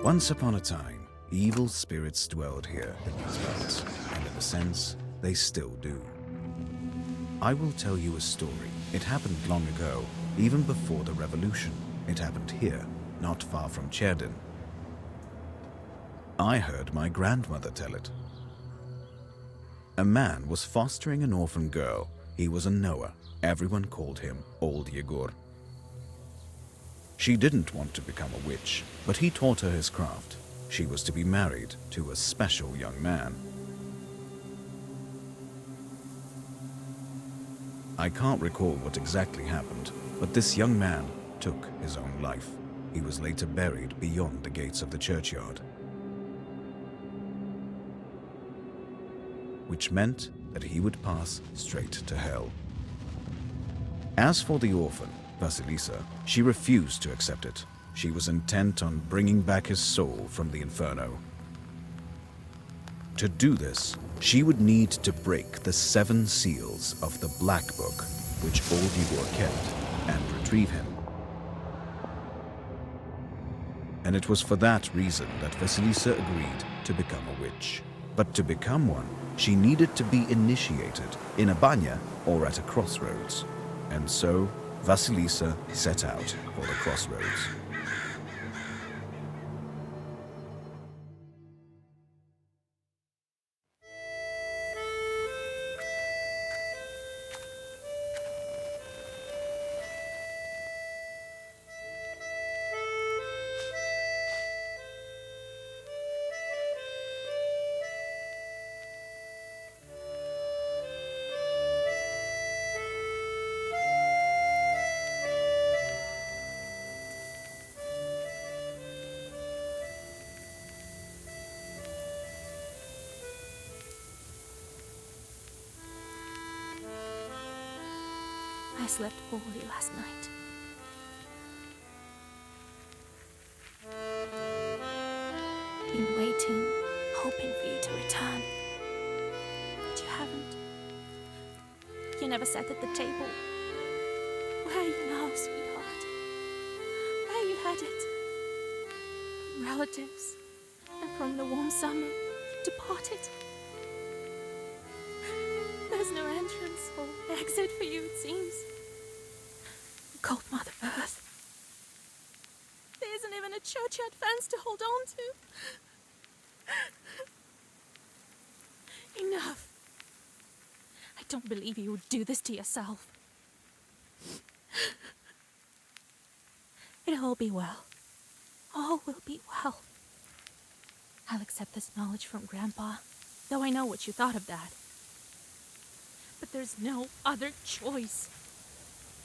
Once upon a time, evil spirits dwelled here in these parts, and in a sense, they still do. I will tell you a story. It happened long ago, even before the revolution. It happened here, not far from Cherdin. I heard my grandmother tell it. A man was fostering an orphan girl. He was a Noah. Everyone called him Old Yegor. She didn't want to become a witch, but he taught her his craft. She was to be married to a special young man. I can't recall what exactly happened, but this young man took his own life. He was later buried beyond the gates of the churchyard, which meant that he would pass straight to hell. As for the orphan, Vasilisa, she refused to accept it. She was intent on bringing back his soul from the inferno. To do this, she would need to break the 7 seals of the Black Book, which Old Yegor kept, and retrieve him. And it was for that reason that Vasilisa agreed to become a witch. But to become one, she needed to be initiated in a banya or at a crossroads. And so, Vasilisa set out for the crossroads. I slept poorly last night. Been waiting, hoping for you to return. But you haven't. You never sat at the table. Where are you now, sweetheart? Where are you headed? From relatives and from the warm summer, you departed. There's no entrance or exit for you, it seems. Cold Mother Earth. There isn't even a churchyard fence to hold on to. Enough. I don't believe you would do this to yourself. It'll all be well. All will be well. I'll accept this knowledge from Grandpa, though I know what you thought of that. But there's no other choice.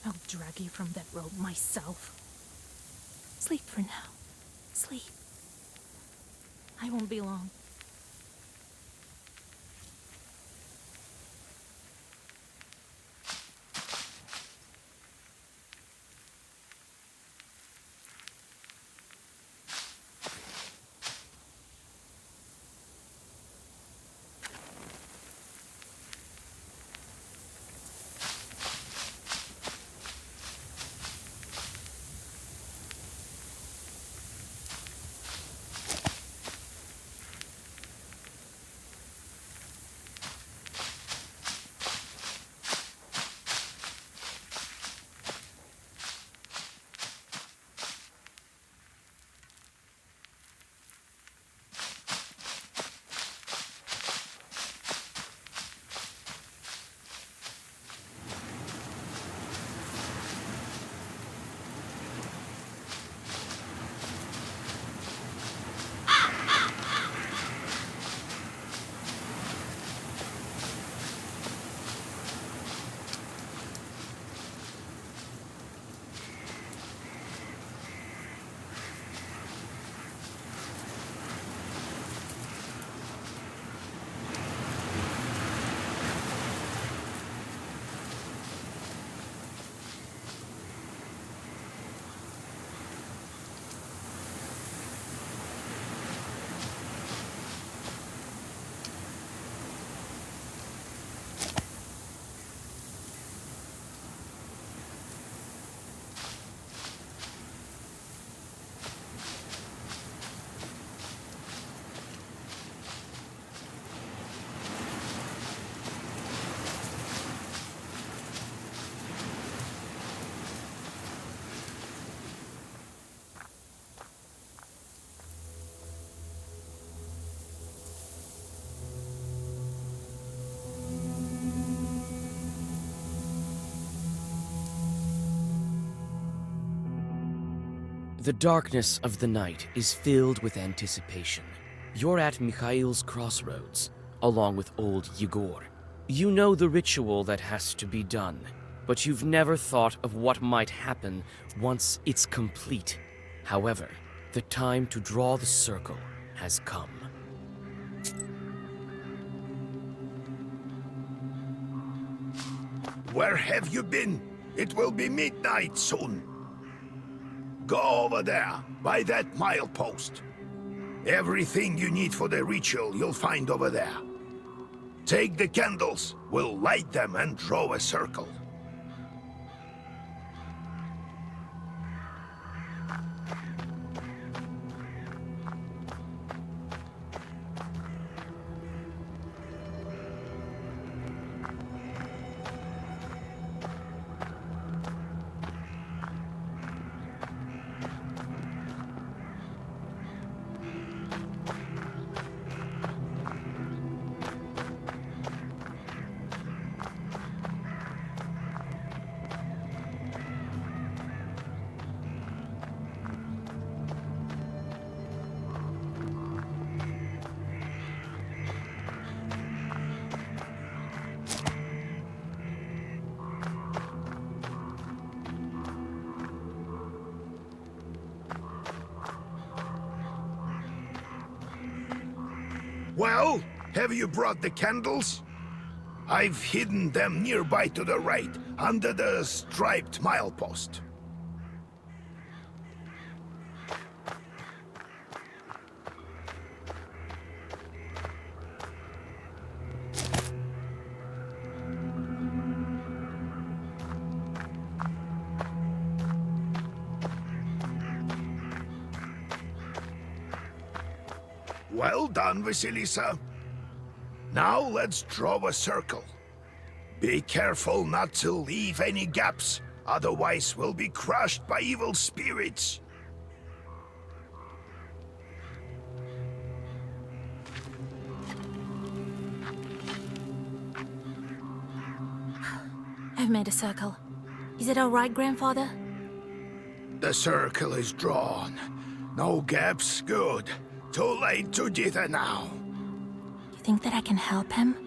I'll drag you from that road myself. Sleep for now. Sleep. I won't be long. The darkness of the night is filled with anticipation. You're at Mikhail's crossroads, along with old Yegor. You know the ritual that has to be done, but you've never thought of what might happen once it's complete. However, the time to draw the circle has come. Where have you been? It will be midnight soon. Go over there, by that milepost. Everything you need for the ritual you'll find over there. Take the candles, we'll light them and draw a circle. Well, have you brought the candles? I've hidden them nearby to the right, under the striped milepost. Well done, Vasilisa. Now let's draw a circle. Be careful not to leave any gaps, otherwise we'll be crushed by evil spirits. I've made a circle. Is it all right, Grandfather? The circle is drawn. No gaps, good. Too late to dither now. You think that I can help him?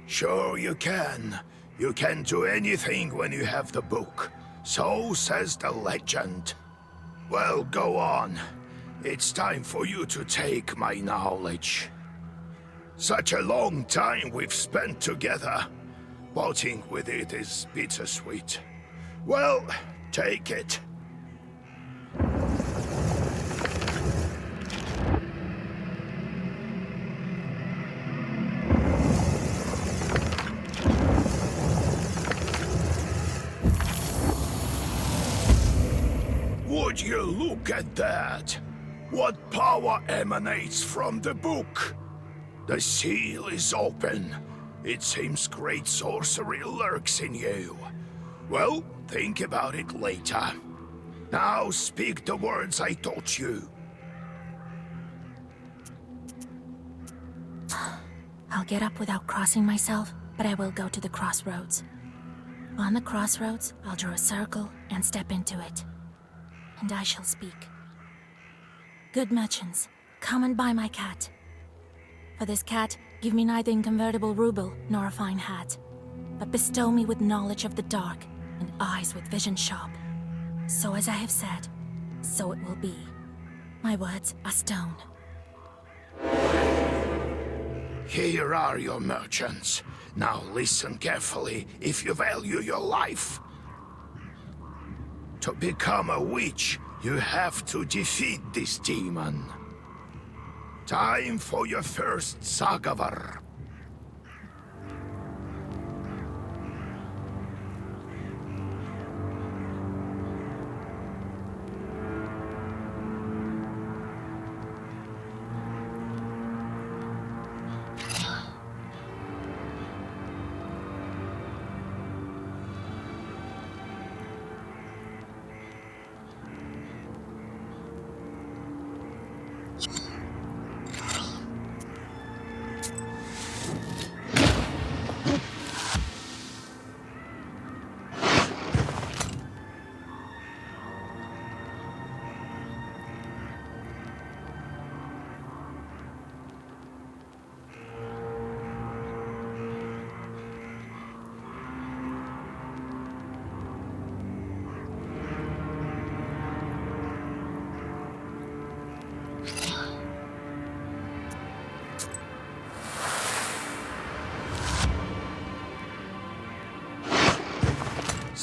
Sure you can. You can do anything when you have the book. So says the legend. Well, go on. It's time for you to take my knowledge. Such a long time we've spent together. Parting with it is bittersweet. Well, take it. Would you look at that? What power emanates from the book? The seal is open. It seems great sorcery lurks in you. Well, think about it later. Now speak the words I taught you. I'll get up without crossing myself, but I will go to the crossroads. On the crossroads, I'll draw a circle and step into it. And I shall speak. Good merchants, come and buy my cat. For this cat, give me neither inconvertible ruble nor a fine hat, but bestow me with knowledge of the dark and eyes with vision sharp. So as I have said, so it will be. My words are stone. Here are your merchants. Now listen carefully if you value your life. To become a witch, you have to defeat this demon. Time for your first Sagavar.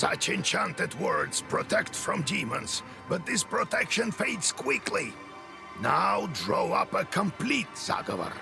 Such enchanted words protect from demons, but this protection fades quickly. Now draw up a complete Zagavar.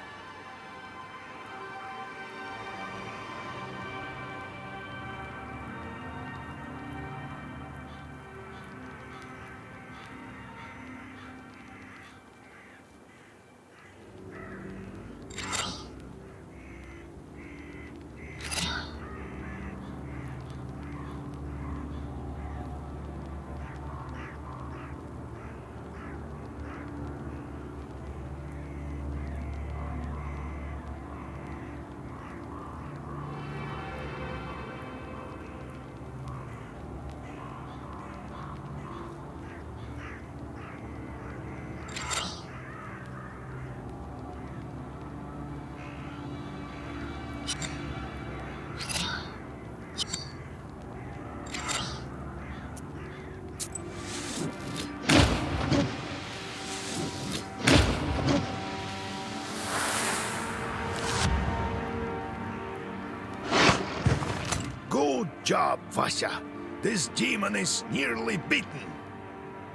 Good job, Vasya. This demon is nearly beaten.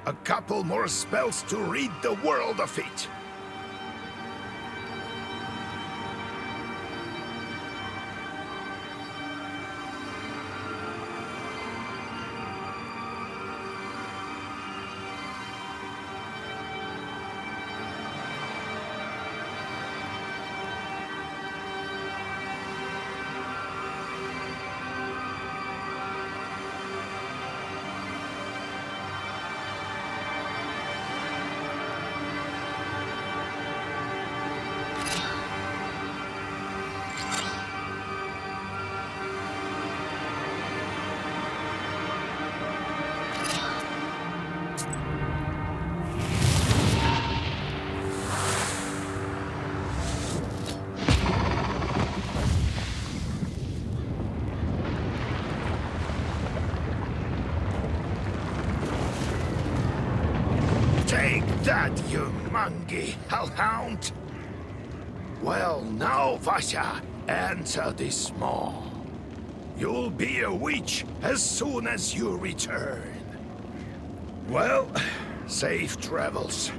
A couple more spells to rid the world of it. Take that, you mangy hellhound! Well, now, Vasya, answer this maw. You'll be a witch as soon as you return. Well, safe travels.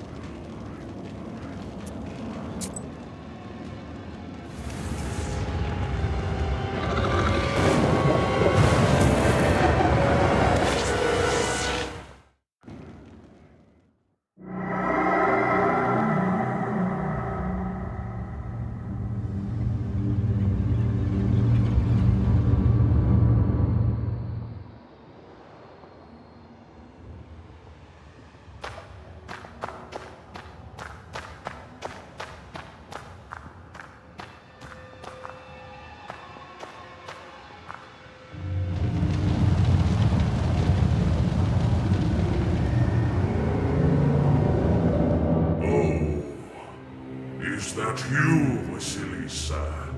Is that you, Vasilisa?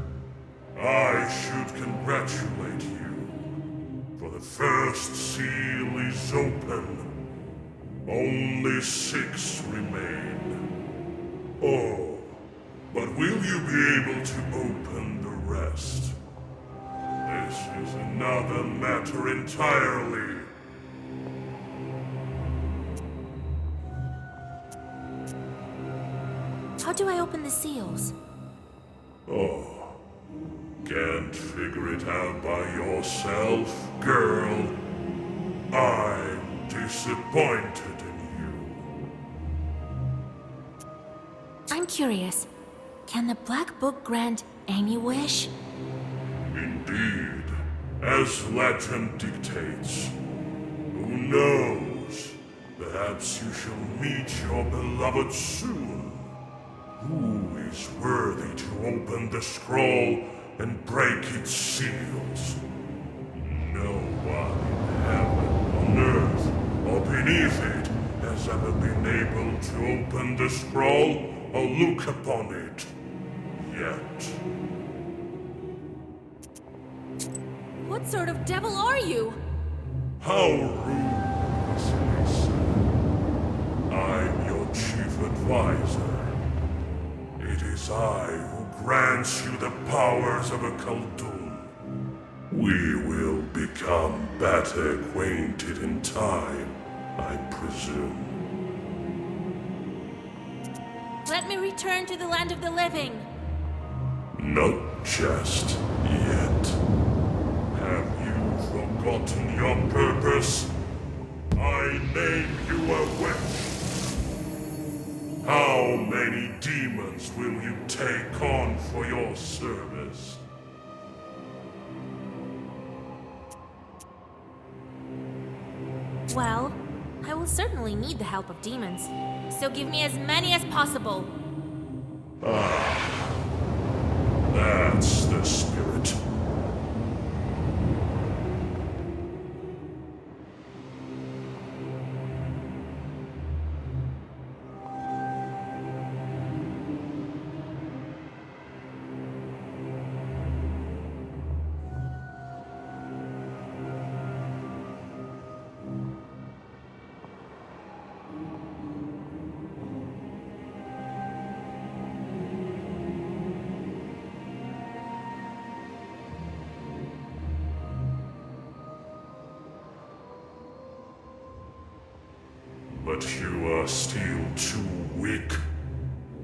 I should congratulate you, for the first seal is open. Only 6 remain. Oh, but will you be able to open the rest? This is another matter entirely. How do I open the seals? Oh, can't figure it out by yourself, girl? I'm disappointed in you. I'm curious. Can the Black Book grant any wish? Indeed, as legend dictates. Who knows? Perhaps you shall meet your beloved soon. Who is worthy to open the scroll and break its seals? No one in heaven, on earth, or beneath it has ever been able to open the scroll or look upon it. Yet. What sort of devil are you? How rude, Vasilisa. I'm your chief advisor. It is I who grants you the powers of a Khaldun. We will become better acquainted in time, I presume. Let me return to the land of the living. Not just yet. Have you forgotten your purpose? I name you a witch. How many demons will you take on for your service? Well, I will certainly need the help of demons, so give me as many as possible. That's the spirit. But you are still too weak.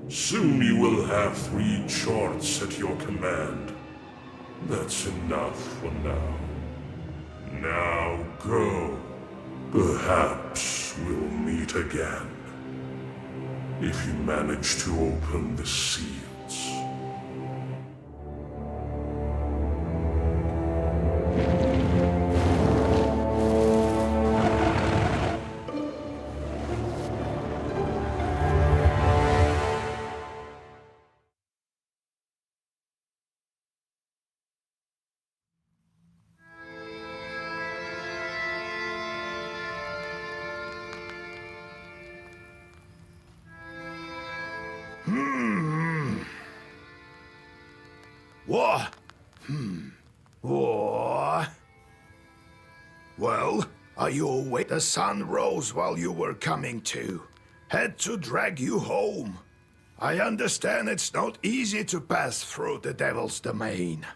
Soon you will have 3 charts at your command. That's enough for now. Now go. Perhaps we'll meet again. If you manage to open the seals. What? What? Well, are you awake? The sun rose while you were coming to. Had to drag you home. I understand it's not easy to pass through the Devil's domain.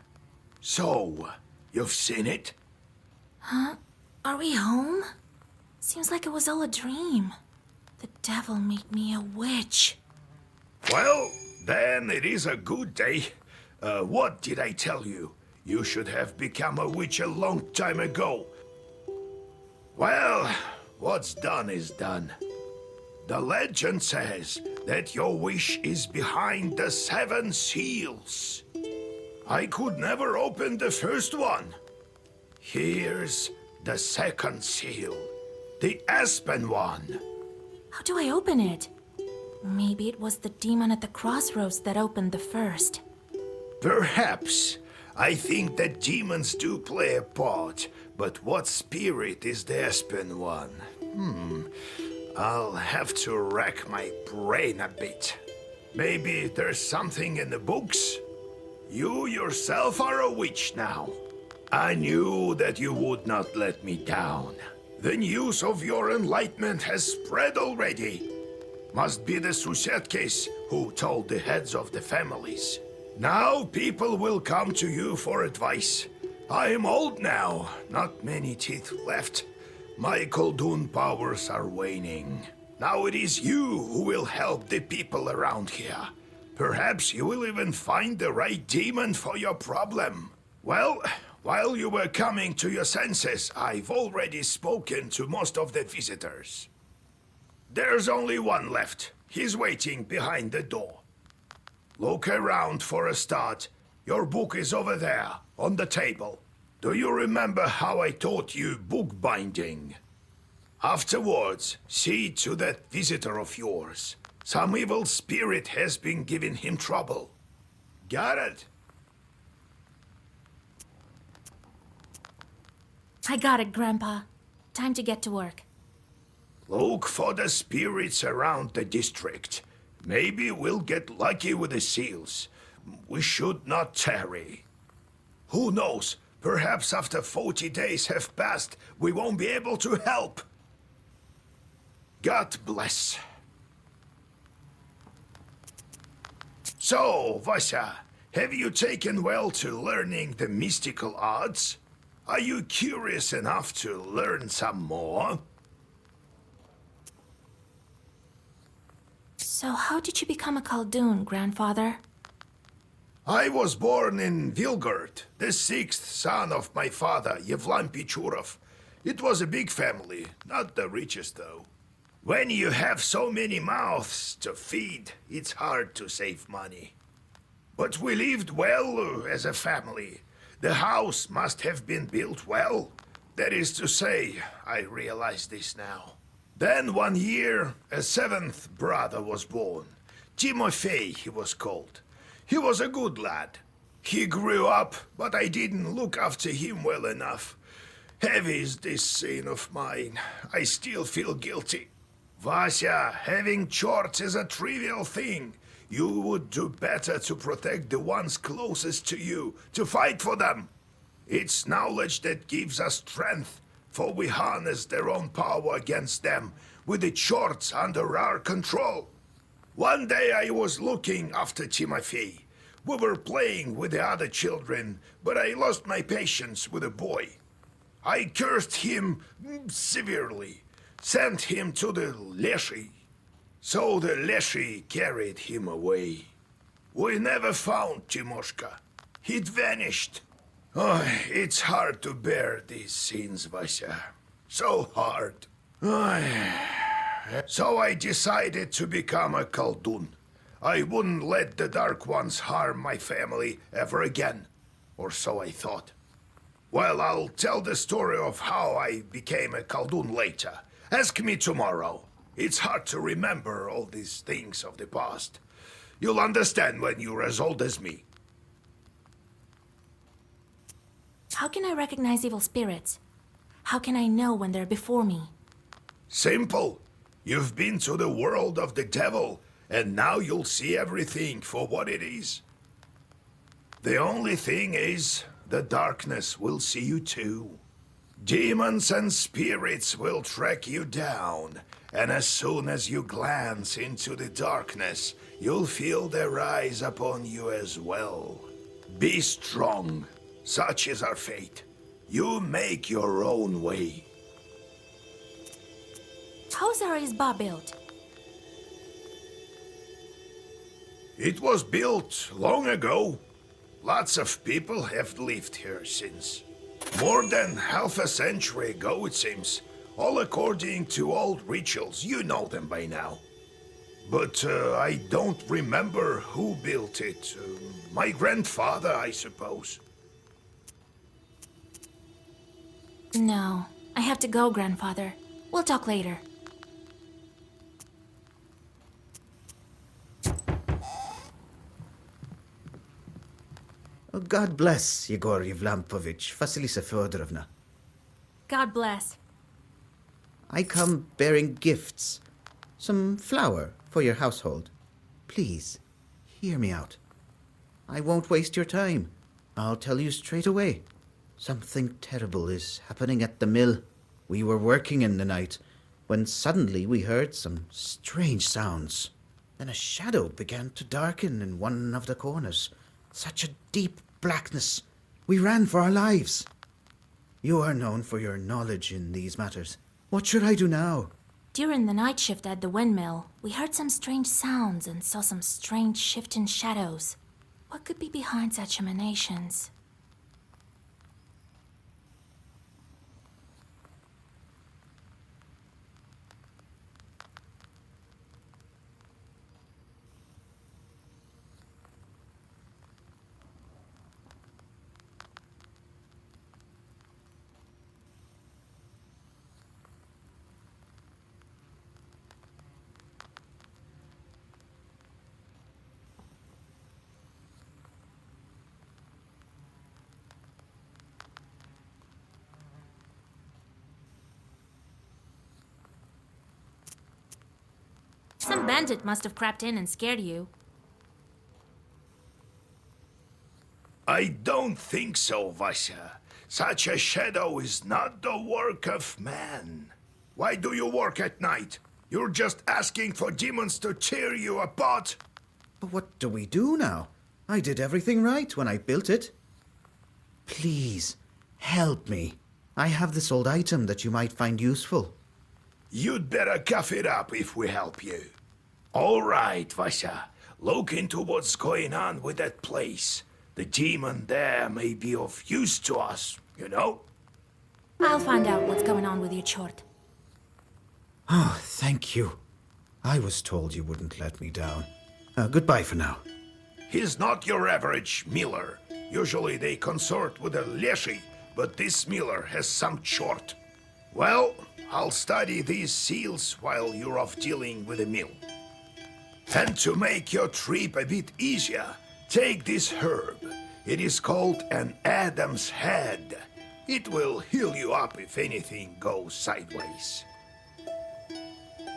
So, you've seen it? Are we home? Seems like it was all a dream. The devil made me a witch. Well, then it is a good day. What did I tell you? You should have become a witch a long time ago. Well, what's done is done. The legend says that your wish is behind the 7 seals. I could never open the first one. Here's the second seal, the Aspen one. How do I open it? Maybe it was the demon at the crossroads that opened the first. Perhaps. I think that demons do play a part, but what spirit is the Aspen one? I'll have to rack my brain a bit. Maybe there's something in the books? You yourself are a witch now. I knew that you would not let me down. The news of your enlightenment has spread already. Must be the Susetkes who told the heads of the families. Now people will come to you for advice. I am old now, not many teeth left. My Koldun powers are waning. Now it is you who will help the people around here. Perhaps you will even find the right demon for your problem. Well, while you were coming to your senses, I've already spoken to most of the visitors. There's only one left. He's waiting behind the door. Look around for a start. Your book is over there, on the table. Do you remember how I taught you bookbinding? Afterwards, see to that visitor of yours. Some evil spirit has been giving him trouble. Got it? I got it, Grandpa. Time to get to work. Look for the spirits around the district. Maybe we'll get lucky with the seals. We should not tarry. Who knows? Perhaps after 40 days have passed, we won't be able to help. God bless. So, Vasya, have you taken well to learning the mystical arts? Are you curious enough to learn some more? So how did you become a Khaldun, grandfather? I was born in Vilgard, the sixth son of my father, Yevlam Pichurov. It was a big family, not the richest though. When you have so many mouths to feed, it's hard to save money. But we lived well as a family. The house must have been built well. That is to say, I realize this now. Then one year, a seventh brother was born. Timofey, he was called. He was a good lad. He grew up, but I didn't look after him well enough. Heavy is this sin of mine. I still feel guilty. Vasya, having chores is a trivial thing. You would do better to protect the ones closest to you, to fight for them. It's knowledge that gives us strength, for we harness their own power against them, with the chores under our control. One day I was looking after Timofey. We were playing with the other children, but I lost my patience with a boy. I cursed him severely, sent him to the Leshy. So the Leshy carried him away. We never found Timoshka. He'd vanished. Oh, it's hard to bear these scenes, Vasya. So hard. So I decided to become a Khaldun. I wouldn't let the Dark Ones harm my family ever again. Or so I thought. Well, I'll tell the story of how I became a Khaldun later. Ask me tomorrow. It's hard to remember all these things of the past. You'll understand when you're as old as me. How can I recognize evil spirits? How can I know when they're before me? Simple. You've been to the world of the devil, and now you'll see everything for what it is. The only thing is, the darkness will see you too. Demons and spirits will track you down, and as soon as you glance into the darkness, you'll feel their eyes upon you as well. Be strong. Such is our fate. You make your own way. How's our Izba built? It was built long ago. Lots of people have lived here since. More than half a century ago, it seems. All according to old rituals. You know them by now. But I don't remember who built it. My grandfather, I suppose. No, I have to go, grandfather. We'll talk later. Oh, God bless Yegor Yevlampovich, Vasilisa Fyodorovna. God bless. I come bearing gifts. Some flour for your household. Please, hear me out. I won't waste your time. I'll tell you straight away. Something terrible is happening at the mill. We were working in the night, when suddenly we heard some strange sounds. Then a shadow began to darken in one of the corners. Such a deep blackness. We ran for our lives. You are known for your knowledge in these matters. What should I do now? During the night shift at the windmill, we heard some strange sounds and saw some strange shifting shadows. What could be behind such emanations? Some bandit must have crept in and scared you. I don't think so, Vasya. Such a shadow is not the work of man. Why do you work at night? You're just asking for demons to tear you apart. But what do we do now? I did everything right when I built it. Please, Help me. I have this old item that you might find useful. You'd better cough it up if we help you. All right, Vasha. Look into what's going on with that place. The demon there may be of use to us, you know? I'll find out what's going on with your chort. Oh, thank you. I was told you wouldn't let me down. Goodbye for now. He's not your average miller. Usually they consort with a leshy, but this miller has some chort. Well, I'll study these seals while you're off dealing with the mill. And to make your trip a bit easier, take this herb. It is called an Adam's Head. It will heal you up if anything goes sideways.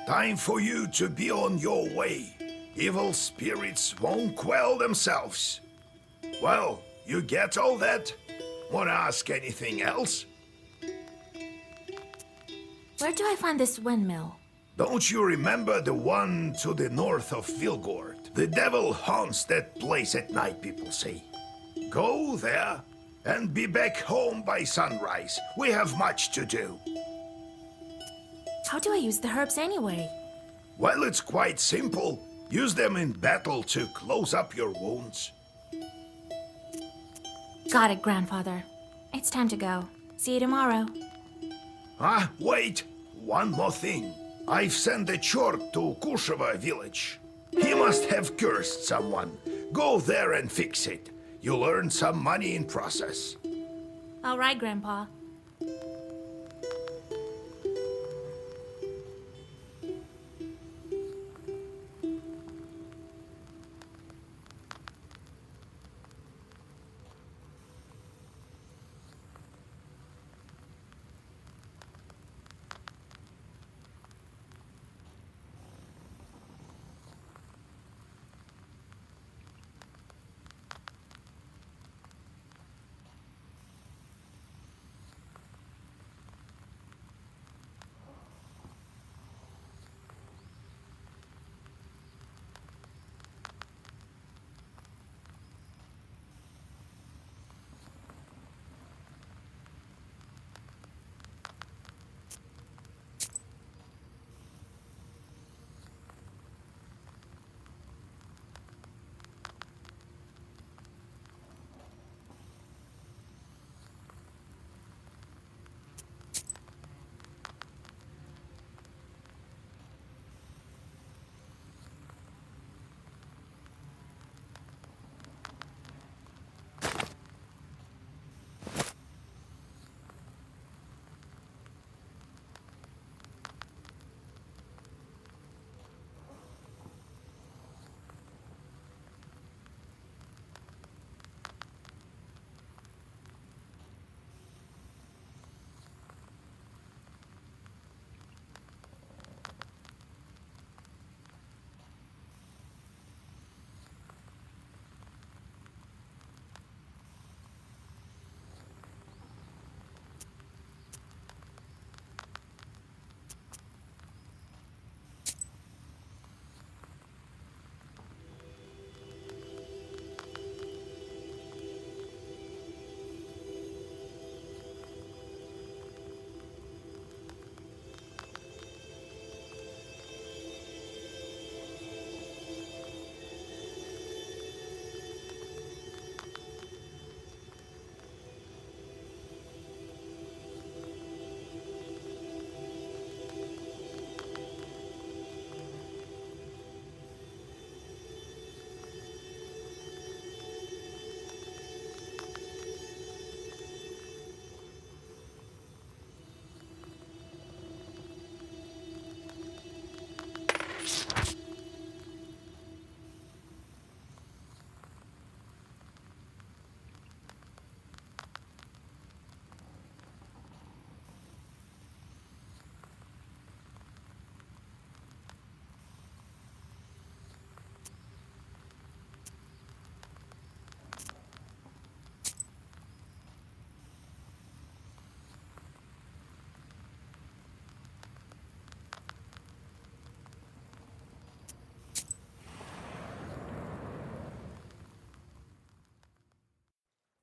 Time for you to be on your way. Evil spirits won't quell themselves. Well, you get all that? Wanna ask anything else? Where do I find this windmill? Don't you remember the one to the north of Vilgord? The devil haunts that place at night, people say. Go there and be back home by sunrise. We have much to do. How do I use the herbs anyway? Well, it's quite simple. Use them in battle to close up your wounds. Got it, Grandfather. It's time to go. See you tomorrow. Ah, wait! One more thing. I've sent a chort to Kusheva village. He must have cursed someone. Go there and fix it. You'll earn some money in process. All right, Grandpa.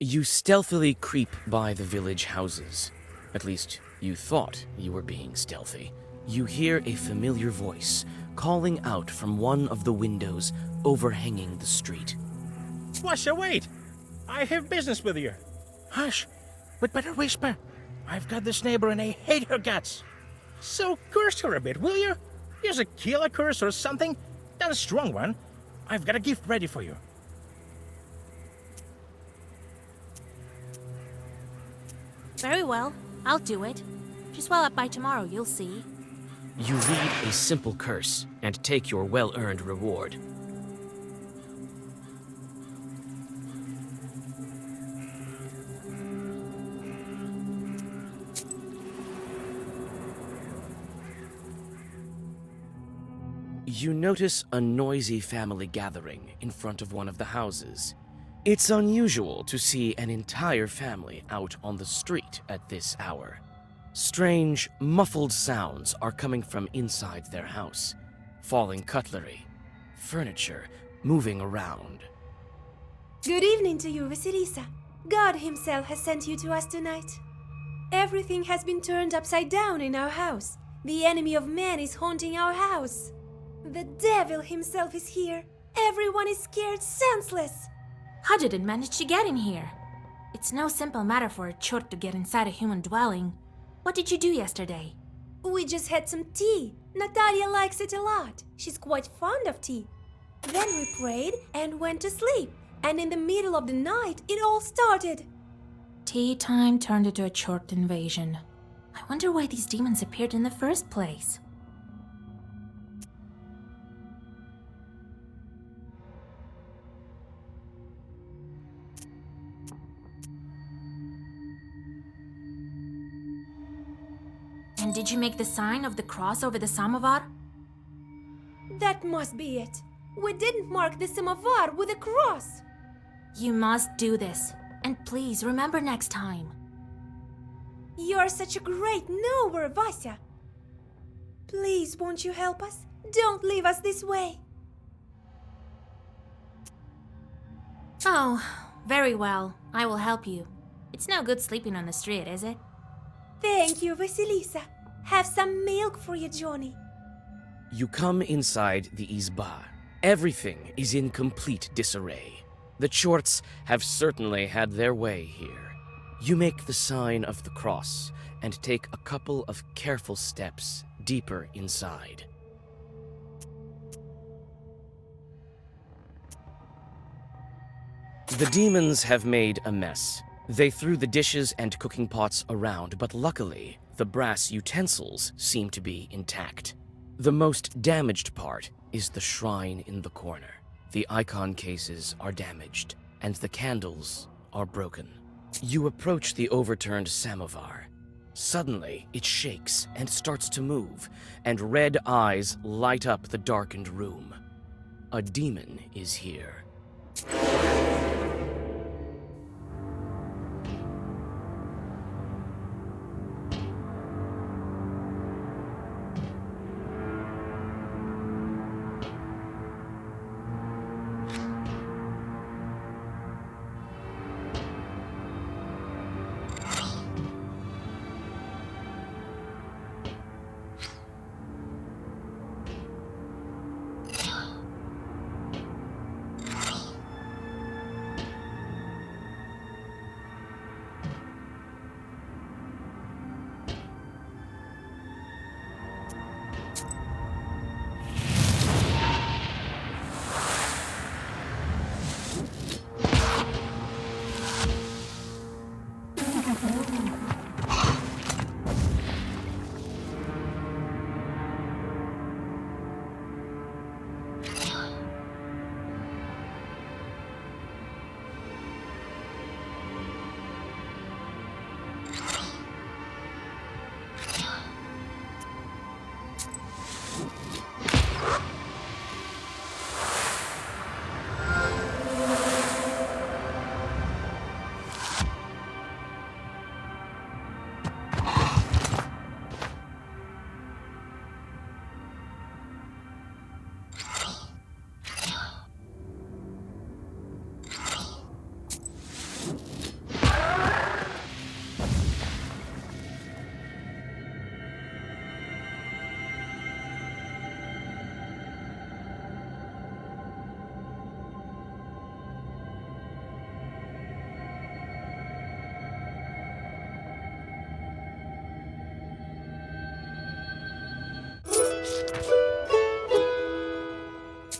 You stealthily creep by the village houses. At least, you thought you were being stealthy. You hear a familiar voice calling out from one of the windows overhanging the street. Washer, wait! I have business with you. Hush, but better whisper. I've got this neighbor and I hate her guts. So curse her a bit, will you? Use a killer curse or something. Not a strong one. I've got a gift ready for you. Very well, I'll do it. Just well up by tomorrow, you'll see. You read a simple curse and take your well-earned reward. You notice a noisy family gathering in front of one of the houses. It's unusual to see an entire family out on the street at this hour. Strange, muffled sounds are coming from inside their house. Falling cutlery, furniture moving around. Good evening to you, Vasilisa. God himself has sent you to us tonight. Everything has been turned upside down in our house. The enemy of man is haunting our house. The devil himself is here. Everyone is scared senseless. How did it manage to get in here? It's no simple matter for a chort to get inside a human dwelling. What did you do yesterday? We just had some tea. Natalia likes it a lot. She's quite fond of tea. Then we prayed and went to sleep. And in the middle of the night, it all started. Tea time turned into a chort invasion. I wonder why these demons appeared in the first place. And did you make the sign of the cross over the samovar? That must be it. We didn't mark the samovar with a cross. You must do this. And please remember next time. You're such a great knower, Vasya. Please, won't you help us? Don't leave us this way. Oh, very well. I will help you. It's no good sleeping on the street, is it? Thank you, Vasilisa. Have some milk for you, Johnny. You come inside the izba. Everything is in complete disarray. The Chorts have certainly had their way here. You make the sign of the cross and take a couple of careful steps deeper inside. The demons have made a mess. They threw the dishes and cooking pots around, but luckily, the brass utensils seem to be intact. The most damaged part is the shrine in the corner. The icon cases are damaged, and the candles are broken. You approach the overturned samovar. Suddenly, it shakes and starts to move, and red eyes light up the darkened room. A demon is here.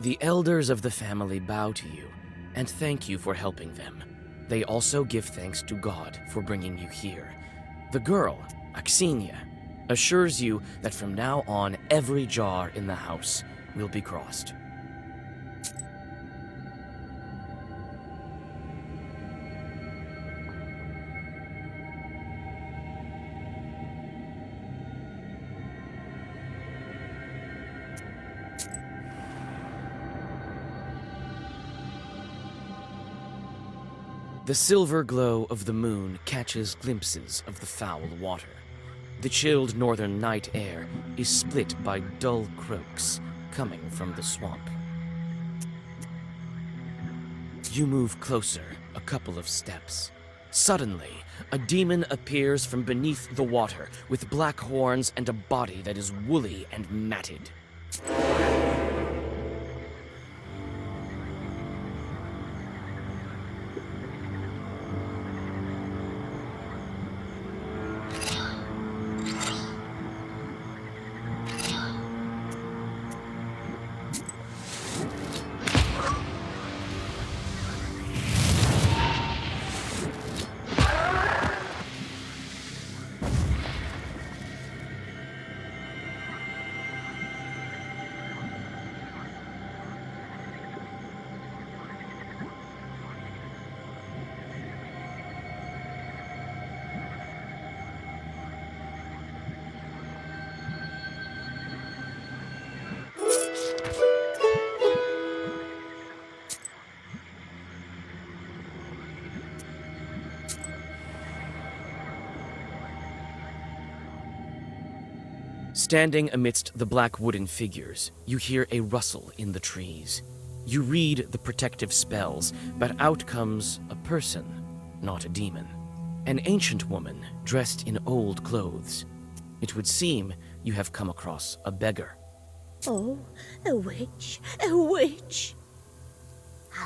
The elders of the family bow to you and thank you for helping them. They also give thanks to God for bringing you here. The girl, Axinia, assures you that from now on every jar in the house will be crossed. The silver glow of the moon catches glimpses of the foul water. The chilled northern night air is split by dull croaks coming from the swamp. You move closer, a couple of steps. Suddenly, a demon appears from beneath the water with black horns and a body that is woolly and matted. Standing amidst the black wooden figures, you hear a rustle in the trees. You read the protective spells, but out comes a person, not a demon. An ancient woman dressed in old clothes. It would seem you have come across a beggar. Oh, a witch, a witch.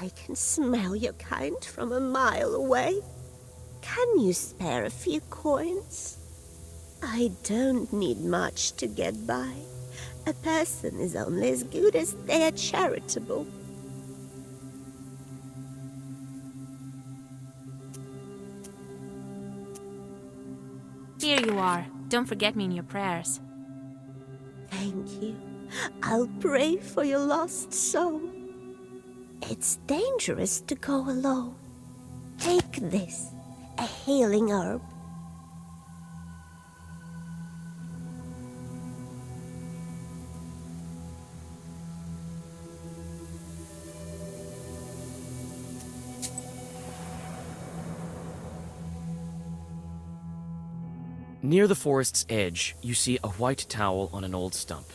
I can smell your kind from a mile away. Can you spare a few coins? I don't need much to get by. A person is only as good as they are charitable. Here you are. Don't forget me in your prayers. Thank you. I'll pray for your lost soul. It's dangerous to go alone. Take this, a healing herb. Near the forest's edge, you see a white towel on an old stump.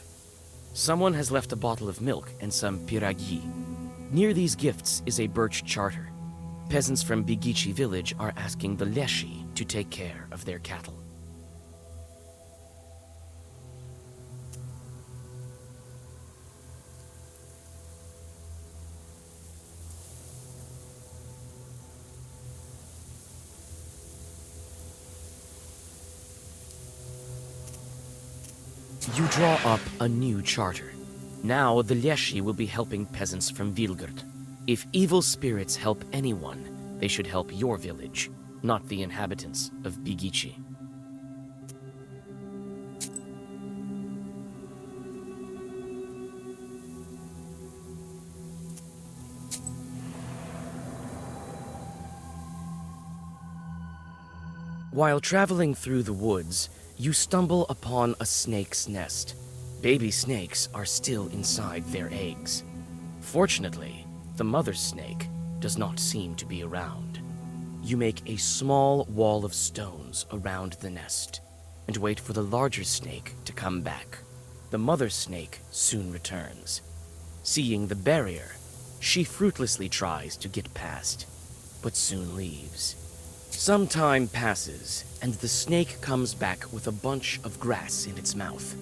Someone has left a bottle of milk and some piragi. Near these gifts is a birch charter. Peasants from Bigichi village are asking the Leshi to take care of their cattle. You draw up a new charter. Now the Leshi will be helping peasants from Vilgard. If evil spirits help anyone, they should help your village, not the inhabitants of Bigichi. While traveling through the woods, you stumble upon a snake's nest. Baby snakes are still inside their eggs. Fortunately, the mother snake does not seem to be around. You make a small wall of stones around the nest and wait for the larger snake to come back. The mother snake soon returns. Seeing the barrier, she fruitlessly tries to get past, but soon leaves. Some time passes, and the snake comes back with a bunch of grass in its mouth.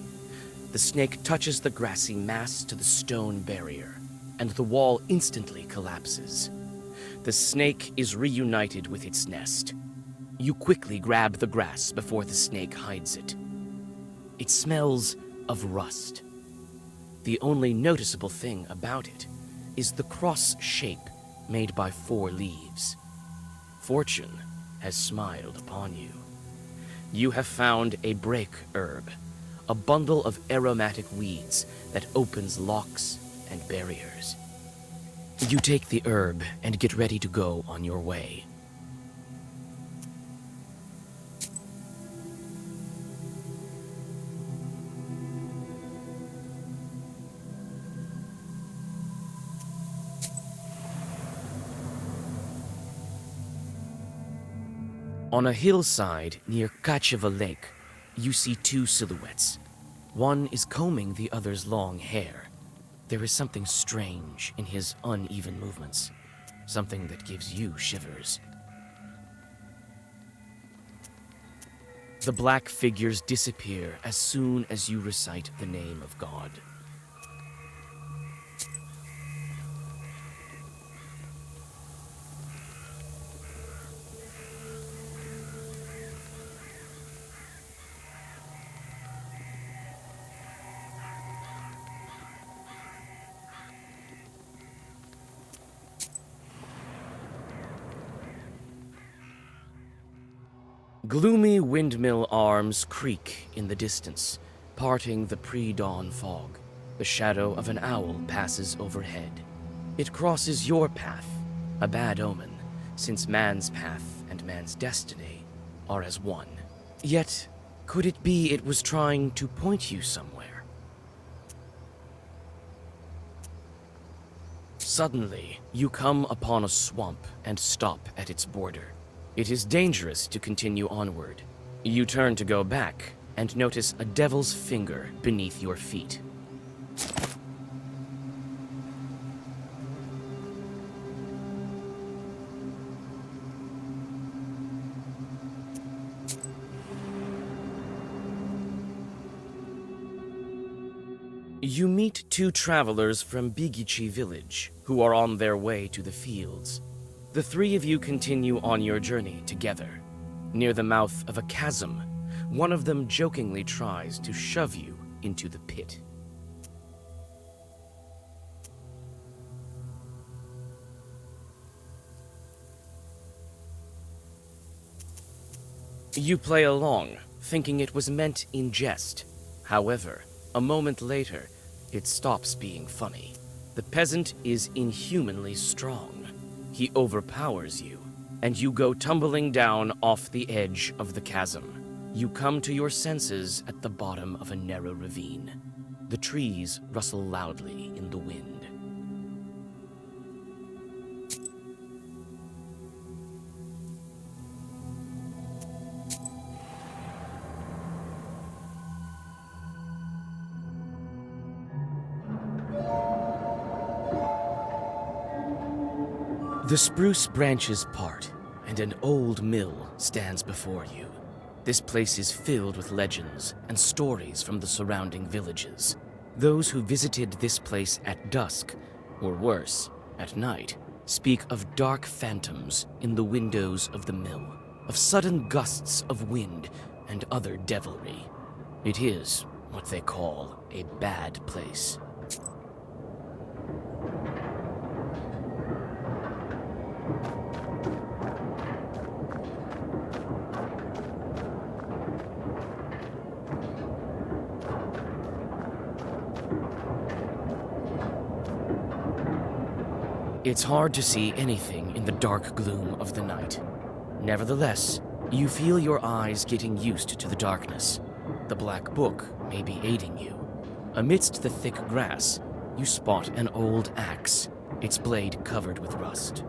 The snake touches the grassy mass to the stone barrier, and the wall instantly collapses. The snake is reunited with its nest. You quickly grab the grass before the snake hides it. It smells of rust. The only noticeable thing about it is the cross shape made by 4 leaves. Fortune has smiled upon you. You have found a break herb, a bundle of aromatic weeds that opens locks and barriers. You take the herb and get ready to go on your way. On a hillside near Kacheva Lake, you see 2 silhouettes. One is combing the other's long hair. There is something strange in his uneven movements, something that gives you shivers. The black figures disappear as soon as you recite the name of God. Gloomy windmill arms creak in the distance, parting the pre-dawn fog. The shadow of an owl passes overhead. It crosses your path, a bad omen, since man's path and man's destiny are as one. Yet, could it be it was trying to point you somewhere? Suddenly, you come upon a swamp and stop at its border. It is dangerous to continue onward. You turn to go back and notice a devil's finger beneath your feet. You meet 2 travelers from Bigichi village who are on their way to the fields. The 3 of you continue on your journey together. Near the mouth of a chasm, one of them jokingly tries to shove you into the pit. You play along, thinking it was meant in jest. However, a moment later, it stops being funny. The peasant is inhumanly strong. He overpowers you, and you go tumbling down off the edge of the chasm. You come to your senses at the bottom of a narrow ravine. The trees rustle loudly in the wind. The spruce branches part, and an old mill stands before you. This place is filled with legends and stories from the surrounding villages. Those who visited this place at dusk, or worse, at night, speak of dark phantoms in the windows of the mill, of sudden gusts of wind and other devilry. It is what they call a bad place. It's hard to see anything in the dark gloom of the night. Nevertheless, you feel your eyes getting used to the darkness. The black book may be aiding you. Amidst the thick grass, you spot an old axe, its blade covered with rust.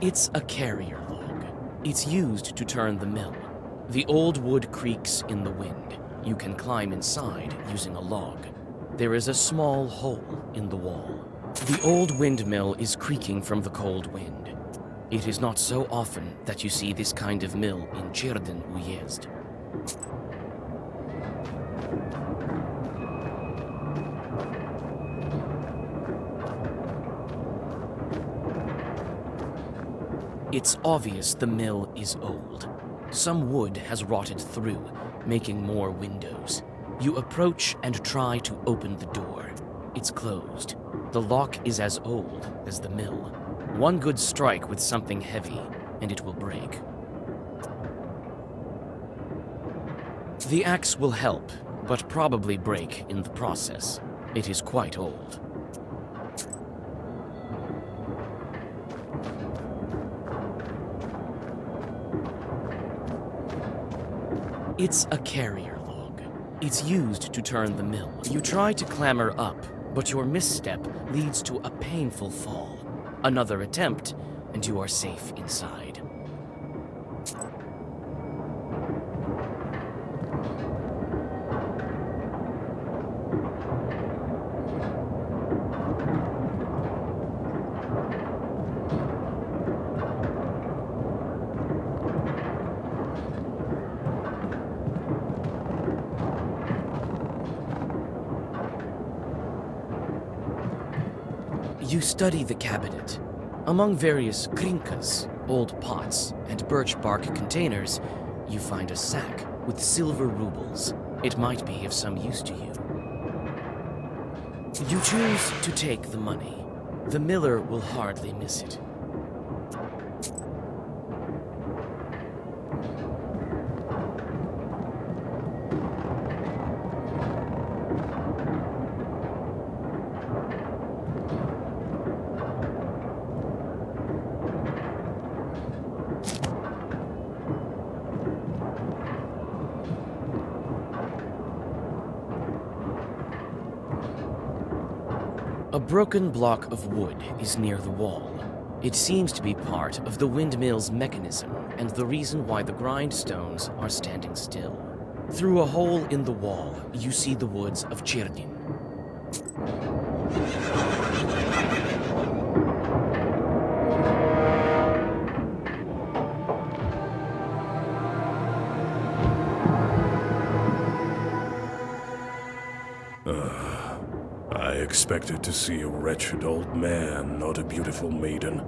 It's a carrier log. It's used to turn the mill. The old wood creaks in the wind. You can climb inside using a log. There is a small hole in the wall. The old windmill is creaking from the cold wind. It is not so often that you see this kind of mill in Cirden Uyezd. It's obvious the mill is old. Some wood has rotted through, making more windows. You approach and try to open the door. It's closed. The lock is as old as the mill. One good strike with something heavy, and it will break. The axe will help, but probably break in the process. It is quite old. It's a carrier log. It's used to turn the mill. You try to clamber up, but your misstep leads to a painful fall. Another attempt, and you are safe inside. You study the cabinet. Among various krinkas, old pots, and birch bark containers, you find a sack with silver rubles. It might be of some use to you. You choose to take the money. The miller will hardly miss it. A broken block of wood is near the wall. It seems to be part of the windmill's mechanism and the reason why the grindstones are standing still. Through a hole in the wall, you see the woods of Cirden. I expected to see a wretched old man, not a beautiful maiden.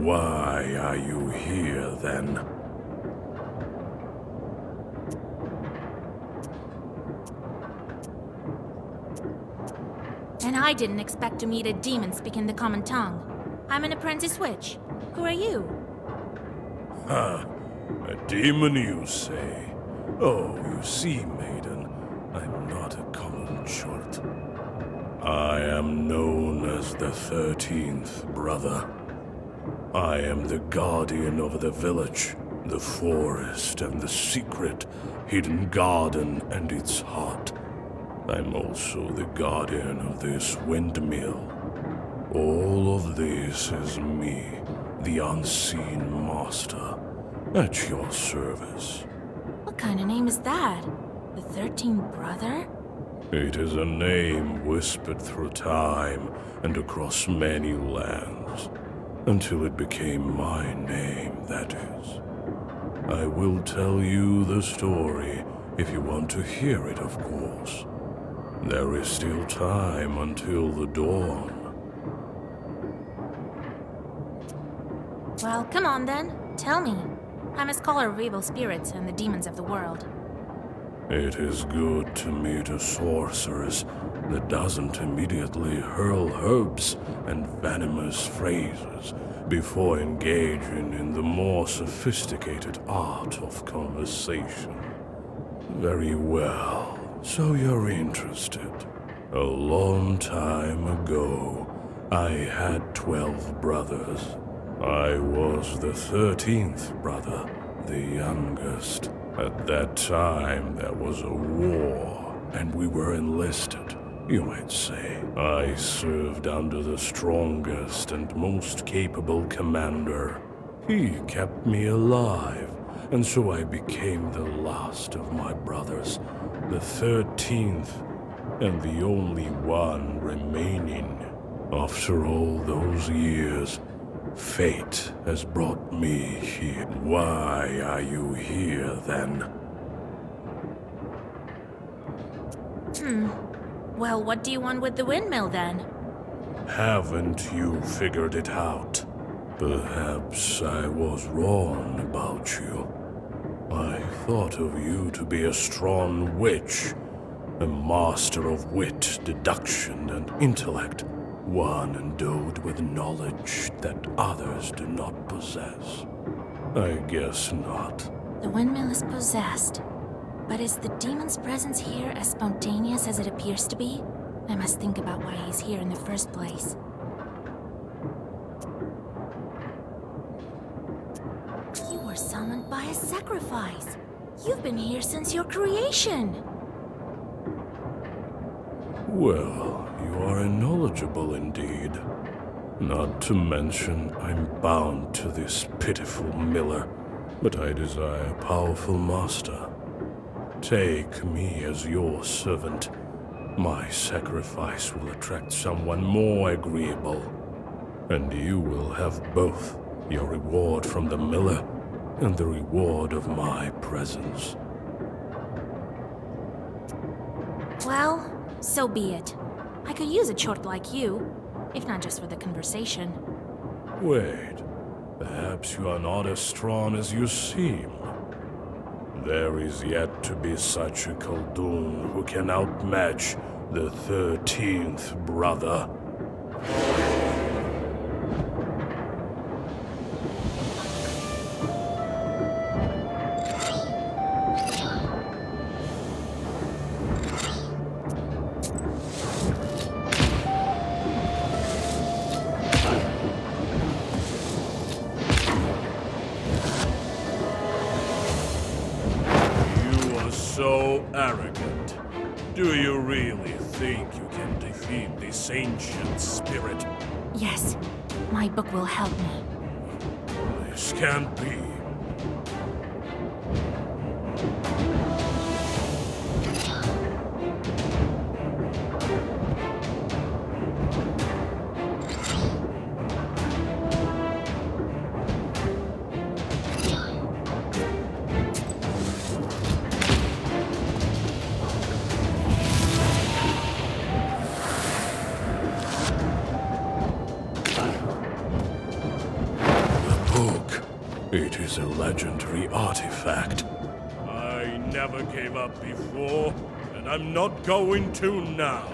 Why are you here, then? And I didn't expect to meet a demon speaking the common tongue. I'm an apprentice witch. Who are you? Ha! A demon, you say? Oh, you see, maiden, I'm not a common chort. I am known as the 13th Brother. I am the guardian of the village, the forest, and the secret hidden garden and its heart. I'm also the guardian of this windmill. All of this is me, the unseen master, at your service. What kind of name is that? The 13th Brother? It is a name whispered through time and across many lands, until it became my name, that is. I will tell you the story if you want to hear it, of course. There is still time until the dawn. Well, come on then. Tell me. I'm a scholar of evil spirits and the demons of the world. It is good to meet a sorceress that doesn't immediately hurl herbs and venomous phrases before engaging in the more sophisticated art of conversation. Very well, so you're interested. A long time ago, I had 12 brothers. I was the 13th brother, the youngest. At that time, there was a war, and we were enlisted, you might say. I served under the strongest and most capable commander. He kept me alive, and so I became the last of my brothers, the 13th, and the only one remaining. After all those years, Fate has brought me here. Why are you here, then? Well, what do you want with the windmill, then? Haven't you figured it out? Perhaps I was wrong about you. I thought of you to be a strong witch, a master of wit, deduction, and intellect, one endowed with knowledge that others do not possess. I guess not. The windmill is possessed. But is the demon's presence here as spontaneous as it appears to be? I must think about why he's here in the first place. You were summoned by a sacrifice. You've been here since your creation. Well, you are knowledgeable indeed. Not to mention, I'm bound to this pitiful miller, but I desire a powerful master. Take me as your servant. My sacrifice will attract someone more agreeable, and you will have both your reward from the miller and the reward of my presence. Well, so be it. I could use a chort like you, if not just for the conversation. Wait, perhaps you are not as strong as you seem. There is yet to be such a Khaldun who can outmatch the 13th brother. So arrogant. Do you really think you can defeat this ancient spirit? Yes, my book will help me. This can't be. It is a legendary artifact. I never gave up before, and I'm not going to now.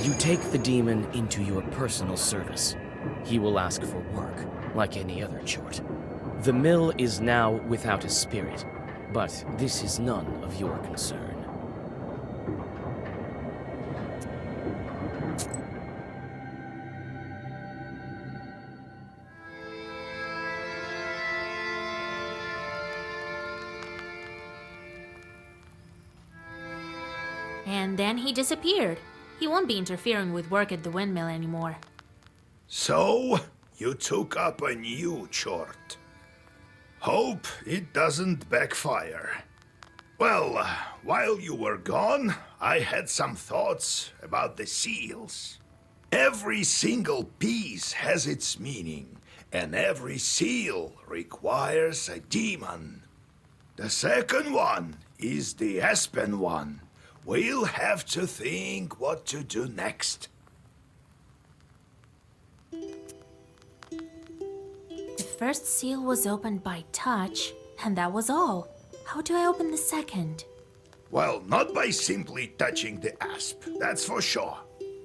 You take the demon into your personal service. He will ask for work, like any other chort. The mill is now without a spirit, but this is none of your concern. And then he disappeared. He won't be interfering with work at the windmill anymore. So, you took up a new chort. Hope it doesn't backfire. Well, while you were gone, I had some thoughts about the seals. Every single piece has its meaning, and every seal requires a demon. The second one is the Aspen one. We'll have to think what to do next. The first seal was opened by touch, and that was all. How do I open the second? Well, not by simply touching the asp, that's for sure.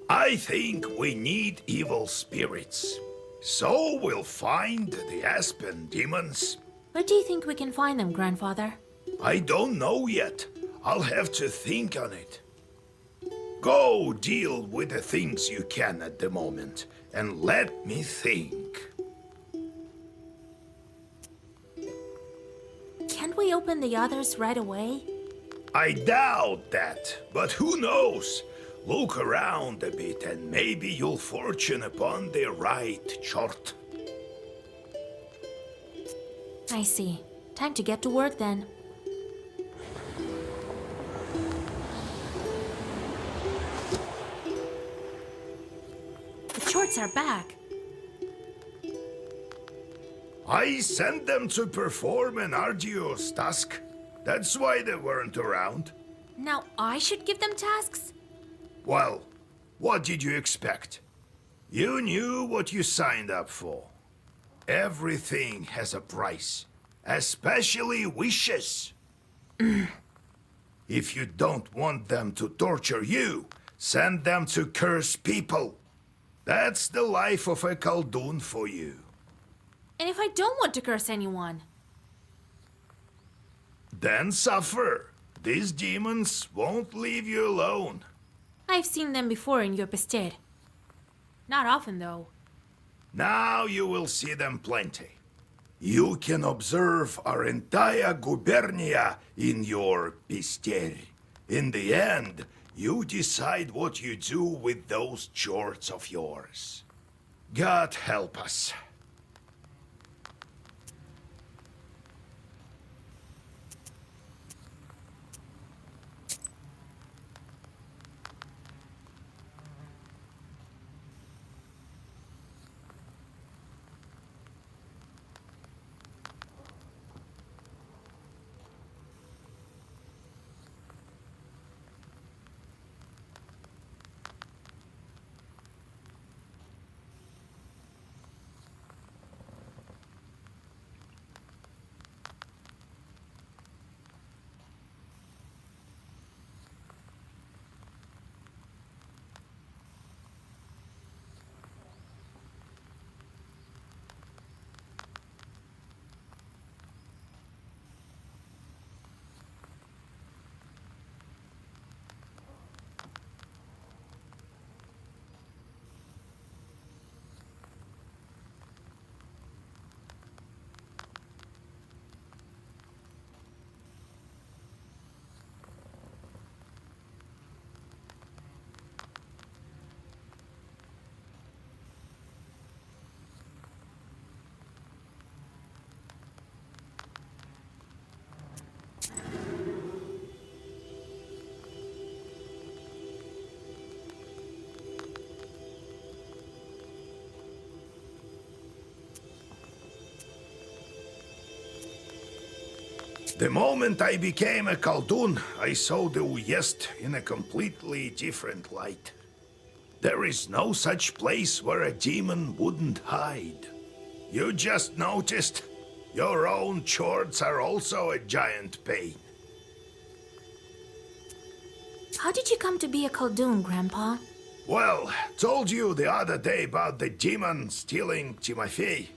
I think we need evil spirits. So we'll find the Aspen demons. Where do you think we can find them, Grandfather? I don't know yet. I'll have to think on it. Go deal with the things you can at the moment, and let me think. Can't we open the others right away? I doubt that, but who knows? Look around a bit and maybe you'll fortune upon the right chart. I see. Time to get to work then. The shorts are back. I sent them to perform an arduous task. That's why they weren't around. Now I should give them tasks? Well, what did you expect? You knew what you signed up for. Everything has a price, especially wishes. If you don't want them to torture you, send them to curse people. That's the life of a Khaldun for you. And if I don't want to curse anyone? Then suffer. These demons won't leave you alone. I've seen them before in your Pested. Not often, though. Now you will see them plenty. You can observe our entire gubernia in your Pister. In the end, you decide what you do with those chords of yours. God help us. The moment I became a Khaldun, I saw the Uyezd in a completely different light. There is no such place where a demon wouldn't hide. You just noticed? Your own chords are also a giant pain. How did you come to be a Khaldun, Grandpa? Well, told you the other day about the demon stealing Timofey.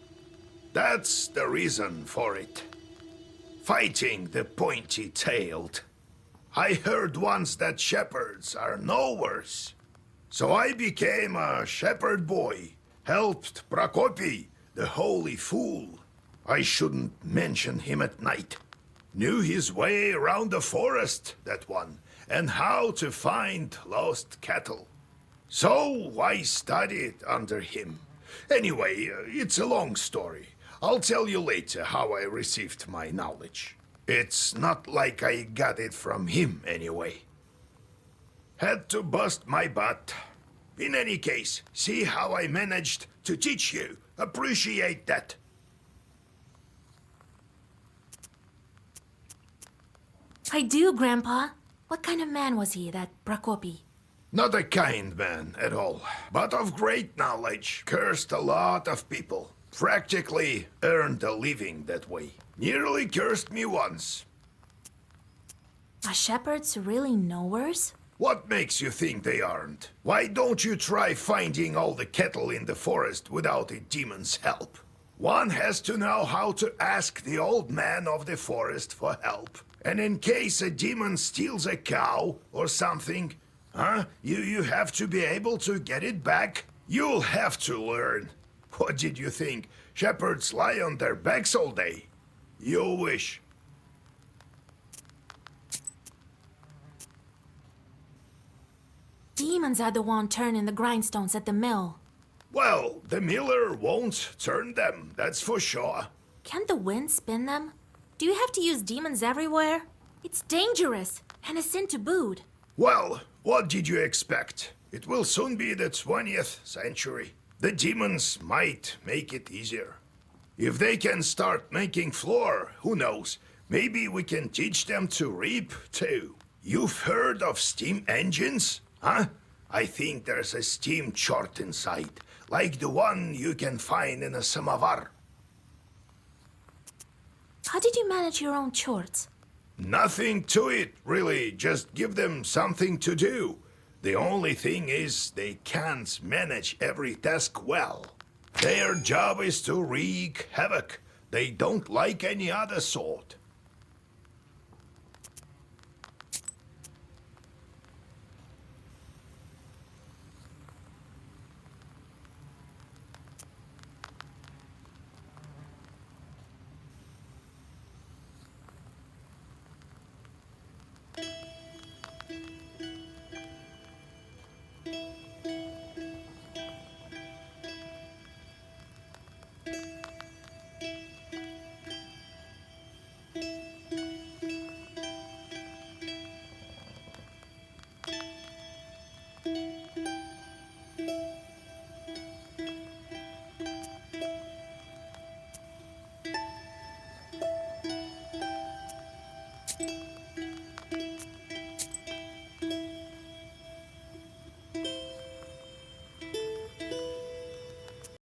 That's the reason for it. Fighting the pointy-tailed. I heard once that shepherds are no worse. So I became a shepherd boy, helped Prokopi, the holy fool. I shouldn't mention him at night. Knew his way around the forest, that one, and how to find lost cattle. So I studied under him. Anyway, it's a long story. I'll tell you later how I received my knowledge. It's not like I got it from him, anyway. Had to bust my butt. In any case, see how I managed to teach you. Appreciate that. I do, Grandpa. What kind of man was he, that Prakopi? Not a kind man at all, but of great knowledge. Cursed a lot of people. Practically earned a living that way. Nearly cursed me once. Are shepherds really knowers? What makes you think they aren't? Why don't you try finding all the cattle in the forest without a demon's help? One has to know how to ask the old man of the forest for help. And in case a demon steals a cow or something, you have to be able to get it back. You'll have to learn. What did you think? Shepherds lie on their backs all day? You wish. Demons are the one turning the grindstones at the mill. Well, the miller won't turn them, that's for sure. Can't the wind spin them? Do you have to use demons everywhere? It's dangerous, and a sin to boot. Well, what did you expect? It will soon be the 20th century. The demons might make it easier. If they can start making flour, who knows? Maybe we can teach them to reap, too. You've heard of steam engines? Huh? I think there's a steam chart inside, like the one you can find in a samovar. How did you manage your own chores? Nothing to it, really. Just give them something to do. The only thing is they can't manage every task well. Their job is to wreak havoc. They don't like any other sort.